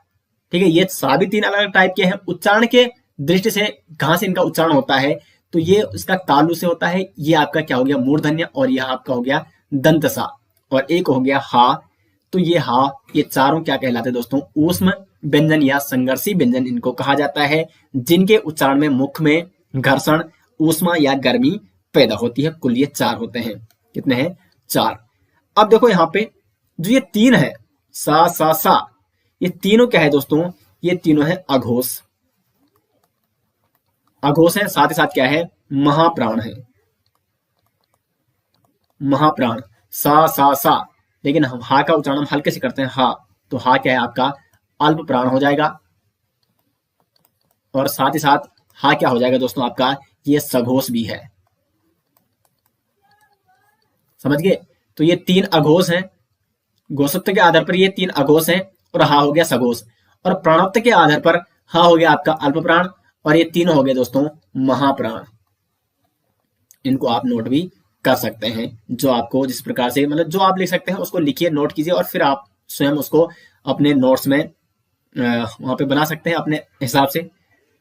ठीक है। ये सा भी 3 अलग अलग टाइप के हैं। उच्चारण के दृष्टि से कहां से इनका उच्चारण होता है, तो ये इसका तालु से होता है। ये आपका क्या हो गया, मूर्धन्य, और यह आपका हो गया दंत सा, और एक हो गया हा। तो ये हा, ये चारों क्या कहलाते हैं दोस्तों, ऊष्म व्यंजन या संघर्षी व्यंजन इनको कहा जाता है, जिनके उच्चारण में मुख में घर्षण, ऊष्मा या गर्मी पैदा होती है। कुल ये 4 होते हैं। कितने हैं, 4। अब देखो यहाँ पे जो ये 3 है, सा, ये तीनों क्या है दोस्तों, ये तीनों है अघोष। अघोष है, साथ ही साथ क्या है, महाप्राण है। महाप्राण सा। लेकिन हम हा का उच्चारण हम हल्के से करते हैं हा, तो हा क्या है आपका अल्प प्राण हो जाएगा। और साथ ही साथ हा क्या हो जाएगा दोस्तों आपका, ये सघोष भी है। समझ गए। तो ये 3 अघोष हैं। घोषत्व के आधार पर ये 3 अघोष हैं और हा हो गया सघोष। और प्राणत्व के आधार पर हा हो गया आपका अल्प प्राण और ये 3 हो गए दोस्तों महाप्राण। इनको आप नोट भी कर सकते हैं, जो आपको जिस प्रकार से मतलब जो आप लिख सकते हैं उसको लिखिए, नोट कीजिए और फिर आप स्वयं उसको अपने नोट्स में वहां पे बना सकते हैं अपने हिसाब से,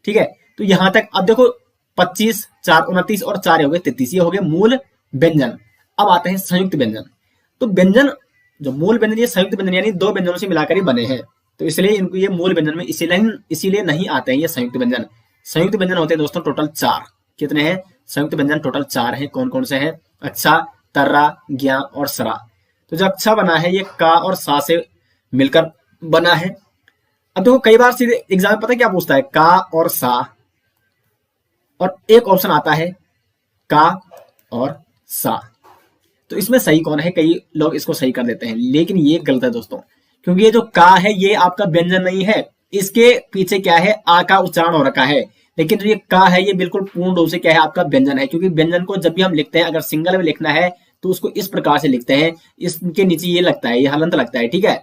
ठीक है। तो यहां तक अब देखो 25 4 29 और 4 हो गए 33, ये हो गए मूल व्यंजन। अब आते हैं संयुक्त व्यंजन। तो व्यंजन जो मूल व्यंजन, ये संयुक्त व्यंजन यानी 2 व्यंजनों से मिलाकर ही बने हैं, तो इसलिए इनको ये मूल व्यंजन में इसीलिए नहीं आते हैं ये संयुक्त व्यंजन। संयुक्त व्यंजन होते हैं दोस्तों टोटल 4। कितने हैं संयुक्त व्यंजन, टोटल 4 हैं। कौन कौन से हैं, अच्छा, तर्रा, ज्ञा और सरा। तो जो अच्छा बना है ये का और सा से मिलकर बना है। अब देखो कई बार सीधे एग्जाम में पता है क्या पूछता है, का और सा, और एक ऑप्शन आता है का और सा। तो इसमें सही कौन है, कई लोग इसको सही कर देते हैं, लेकिन ये गलत है दोस्तों, क्योंकि ये जो का है ये आपका व्यंजन नहीं है। इसके पीछे क्या है, आ का उच्चारण हो रखा है, लेकिन जो ये का है ये बिल्कुल पूर्ण रूप से क्या है आपका व्यंजन है। क्योंकि व्यंजन को जब भी हम लिखते हैं, अगर सिंगल में लिखना है तो उसको इस प्रकार से लिखते हैं, इसके नीचे ये लगता है, ये हलंत लगता है, ठीक है।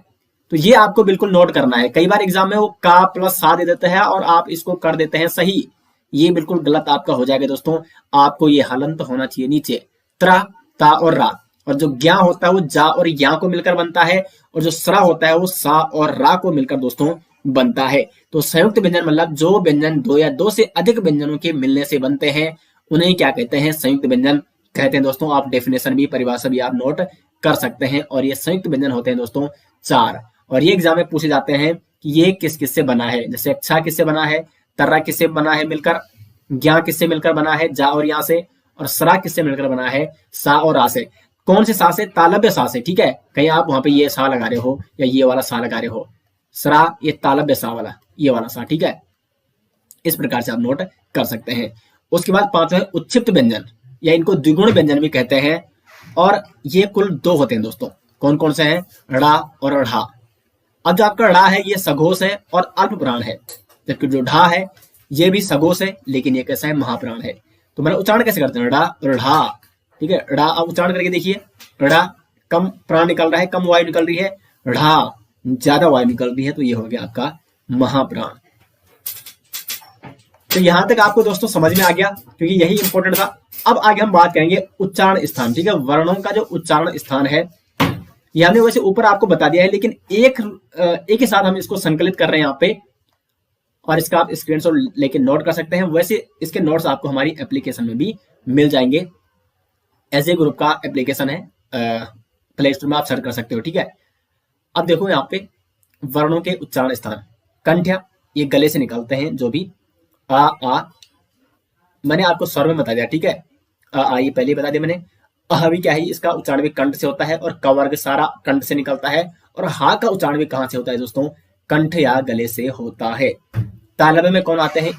तो ये आपको बिल्कुल नोट करना है। कई बार एग्जाम में वो का प्लस सा दे देते हैं और आप इसको कर देते हैं सही, ये बिल्कुल गलत आपका हो जाएगा दोस्तों। आपको ये हलंत होना चाहिए नीचे, त्रा, ता और रा। और जो ज्ञा होता है वो जा और या को मिलकर बनता है, और जो सरा होता है वो सा और रा को मिलकर दोस्तों बनता है। तो संयुक्त व्यंजन मतलब जो व्यंजन दो या दो से अधिक व्यंजनों के मिलने से बनते हैं, उन्हें क्या कहते हैं? संयुक्त व्यंजन कहते हैं दोस्तों। आप डेफिनेशन भी, परिभाषा भी आप नोट कर सकते हैं। और ये संयुक्त व्यंजन होते हैं दोस्तों 4, और ये एग्जाम में पूछे जाते हैं कि ये किस किस से बना है। जैसे अच्छा किससे बना है, तर्रा किससे बना है मिलकर, ज्ञा किससे मिलकर बना है, जा और यहाँ से, और सरा किससे मिलकर बना है, सा और रा से। कौन से सा से? तालव्य सा से, ठीक है। कहीं आप वहां पे ये सा लगा रहे हो या ये वाला सा लगा रहे हो, सरा ये तालव्य सा वाला, ये वाला सा, ठीक है। इस प्रकार से आप नोट कर सकते हैं। उसके बाद 5वां है उच्छिप्त व्यंजन, या इनको द्विगुण व्यंजन भी कहते हैं। और ये कुल 2 होते हैं दोस्तों। कौन कौन से हैं? ड़ा और ढ़ा। अब जो आपका ड़ा है ये सघोष है और अल्प प्राण है, जबकि जो ढा है ये भी सघोष है, लेकिन ये कैसा है? महाप्राण है। तो मैंने उच्चारण कैसे करते हैं? ड़ा और ढा, ठीक है। ड़ा आप उच्चारण करके देखिए, ड़ा कम प्राण निकल रहा है, कम वायु निकल रही है, ढा ज्यादा वायु निकल रही है, तो ये हो गया आपका महाप्राण। तो यहां तक आपको दोस्तों समझ में आ गया, क्योंकि यही इंपॉर्टेंट था। अब आगे हम बात करेंगे उच्चारण स्थान, ठीक है। वर्णों का जो उच्चारण स्थान है, ये हमने वैसे ऊपर आपको बता दिया है, लेकिन एक ही साथ हम इसको संकलित कर रहे हैं यहाँ पे, और इसका आप स्क्रीनशॉट लेके नोट कर सकते हैं। वैसे इसके नोट्स आपको हमारी एप्लीकेशन में भी मिल जाएंगे। ऐसे ग्रुप का एप्लीकेशन है, प्ले स्टोर में आप सर्च कर सकते हो, ठीक है। अब देखो यहाँ पे वर्णों के उच्चारण स्थान, कंठ्या ये गले से निकलते हैं, जो भी आ मैंने आपको स्वर में बता दिया, ठीक है। ये पहले बता दिया मैंने। अह भी क्या है? इसका उच्चारण भी कंठ से होता है, और क वर्ग सारा कंठ से निकलता है। और हा का उच्चारण भी कहां से होता है दोस्तों? कंठ या गले से होता है। तालव्य में कौन आते हैं?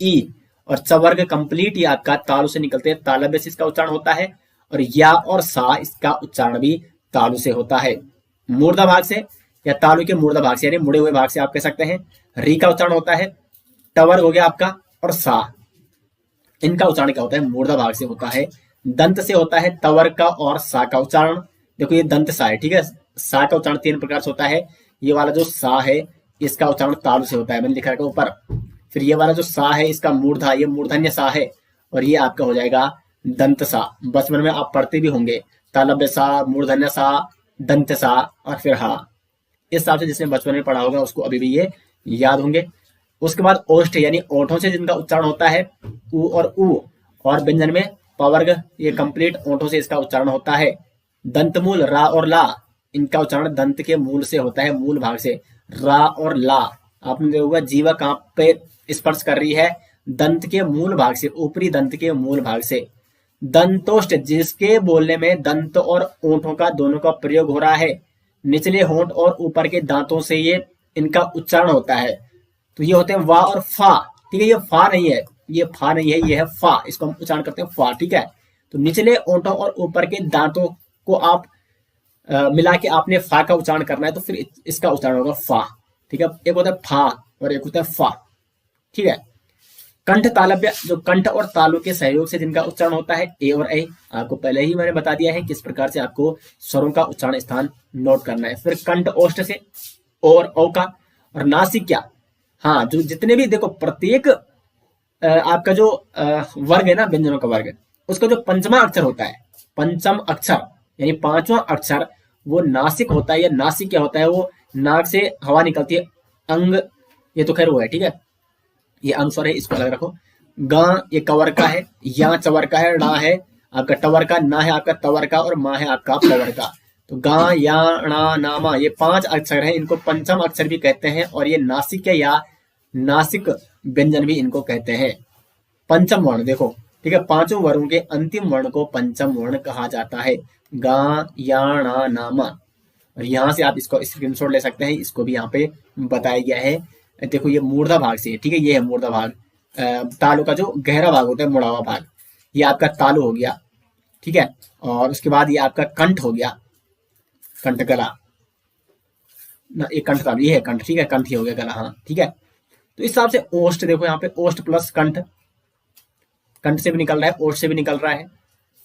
ई। और च वर्ग कंप्लीट ये आपका तालु से निकलते हैं, तालव्य से इसका उच्चारण होता है। और या और सा इसका उच्चारण भी तालु से होता है। मूर्धा भाग से या तालु के मूर्धा भाग से, यानी मुड़े हुए भाग से आप कह सकते हैं। री का उच्चारण होता है, टवर्ग हो गया आपका, और सा, इनका उच्चारण क्या होता है? मूर्धा भाग से होता है। दंत से होता है तवर्ग का और सा का उच्चारण। देखो ये दंत सा है, ठीक है। सा का उच्चारण 3 प्रकार से होता है। ये वाला जो सा है इसका उच्चारण तालु से होता है, मैंने लिखा है ऊपर। फिर ये वाला जो सा है इसका मूर्धा, ये मूर्धन्य सा है, और ये आपका हो जाएगा दंत सा। बचपन में आप पढ़ते भी होंगे, तालव्य सा, मूर्धन्य सा, दंत सा, और फिर हा। इस हिसाब से जिसने बचपन में पढ़ा होगा उसको अभी भी ये याद होंगे। उसके बाद ओष्ठ, यानी ओठों से जिनका उच्चारण होता है, उ और उ। और व्यंजन में पवर्ग, ये कंप्लीट ओठों से इसका उच्चारण होता है। दंतमूल, रा और ला, इनका उच्चारण दंत के मूल से होता है, मूल भाग से। रा और ला, आपने देखा होगा जीवा कहां पे स्पर्श कर रही है? दंत के मूल भाग से, ऊपरी दंत के मूल भाग से। दंतोष्ठ, जिसके बोलने में दंत और ओंठों का दोनों का प्रयोग हो रहा है, निचले होंठ और ऊपर के दांतों से ये इनका उच्चारण होता है। तो ये होते हैं वा और फा, ठीक है। ये फा नहीं है, ये फा नहीं है, ये है फा, इसको हम उच्चारण करते हैं फा, ठीक है। तो निचले ओंठों और ऊपर के दांतों को आप मिला के आपने फा का उच्चारण करना है, तो फिर इसका उच्चारण होगा फा, ठीक है। एक होता है फा और एक होता है फा, ठीक है। कंठ तालव्य, जो कंठ और तालु के सहयोग से जिनका उच्चारण होता है, ए और ऐ, आपको पहले ही मैंने बता दिया है किस प्रकार से आपको स्वरों का उच्चारण स्थान नोट करना है। फिर कंठ ओष्ठ से और औ का, और नासिक क्या, हाँ, जो जितने भी देखो प्रत्येक आपका जो वर्ग है ना, व्यंजनों का वर्ग, उसका जो पंचमा अक्षर होता है, पंचम अक्षर यानी 5वां अक्षर, वो नासिक होता है। या नासिक क्या होता है? वो नाक से हवा निकलती है, अंग, ये तो खैर वो है, ठीक है। ये अंग स्वर है, इसको अलग रखो। गा ये कवर का है, या चवर का है, ड़ा है आपका टवर का, ना है आपका तवर का, और मा है आपका पवर का। तो गा, या, णा, नामा, ये 5 अक्षर हैं, इनको पंचम अक्षर भी कहते हैं, और ये नासिक या नासिक व्यंजन भी इनको कहते हैं। पंचम वर्ण देखो, ठीक है, 5 वर्णों के अंतिम वर्ण को पंचम वर्ण कहा जाता है। गा, या, णा, नामा। और यहां से आप इसको स्क्रीनशॉट ले सकते हैं, इसको भी यहाँ पे बताया गया है। देखो ये मूर्धा भाग से, ठीक है, ये है मूर्धा भाग। तालु का जो गहरा भाग होता है, मुड़ावा भाग, ये आपका तालु हो गया, ठीक है। और उसके बाद ये आपका कंठ हो गया, कंठ गला ना, ये कंठ तालु, ये है कंठ, ठीक है, कंठ ही हो गया गला, हाँ, ठीक है। तो इस हिसाब से ओष्ठ देखो यहाँ पे, ओष्ठ प्लस कंठ, कंठ से भी निकल रहा है, ओष्ठ से भी निकल रहा है।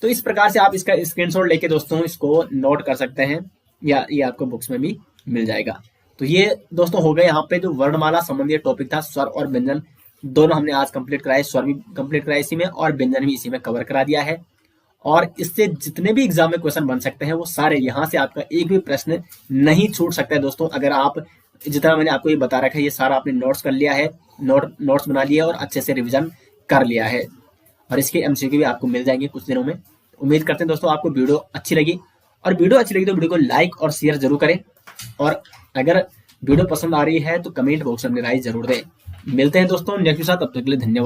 तो इस प्रकार से आप इसका स्क्रीनशॉट लेके दोस्तों इसको नोट कर सकते हैं, या ये आपको बुक्स में भी मिल जाएगा। तो ये दोस्तों हो गए यहाँ पे जो वर्णमाला संबंधी टॉपिक था, स्वर और व्यंजन दोनों हमने आज कंप्लीट कराए, स्वर भी कंप्लीट कराए इसी में और व्यंजन भी इसी में कवर करा दिया है। और इससे जितने भी एग्जाम में क्वेश्चन बन सकते हैं वो सारे, यहाँ से आपका एक भी प्रश्न नहीं छूट सकता है दोस्तों। अगर आप जितना मैंने आपको ये बता रखा है ये सारा आपने नोट्स कर लिया है, नोट्स बना लिया और अच्छे से रिविजन कर लिया है, और इसके एमसीक्यू भी आपको मिल जाएंगे कुछ दिनों में। उम्मीद करते हैं दोस्तों आपको वीडियो अच्छी लगी, और वीडियो अच्छी लगी तो वीडियो को लाइक और शेयर जरूर करें, और अगर वीडियो पसंद आ रही है तो कमेंट बॉक्स में राय जरूर दें। मिलते हैं दोस्तों नेक्स्ट के साथ, तब तक के लिए धन्यवाद।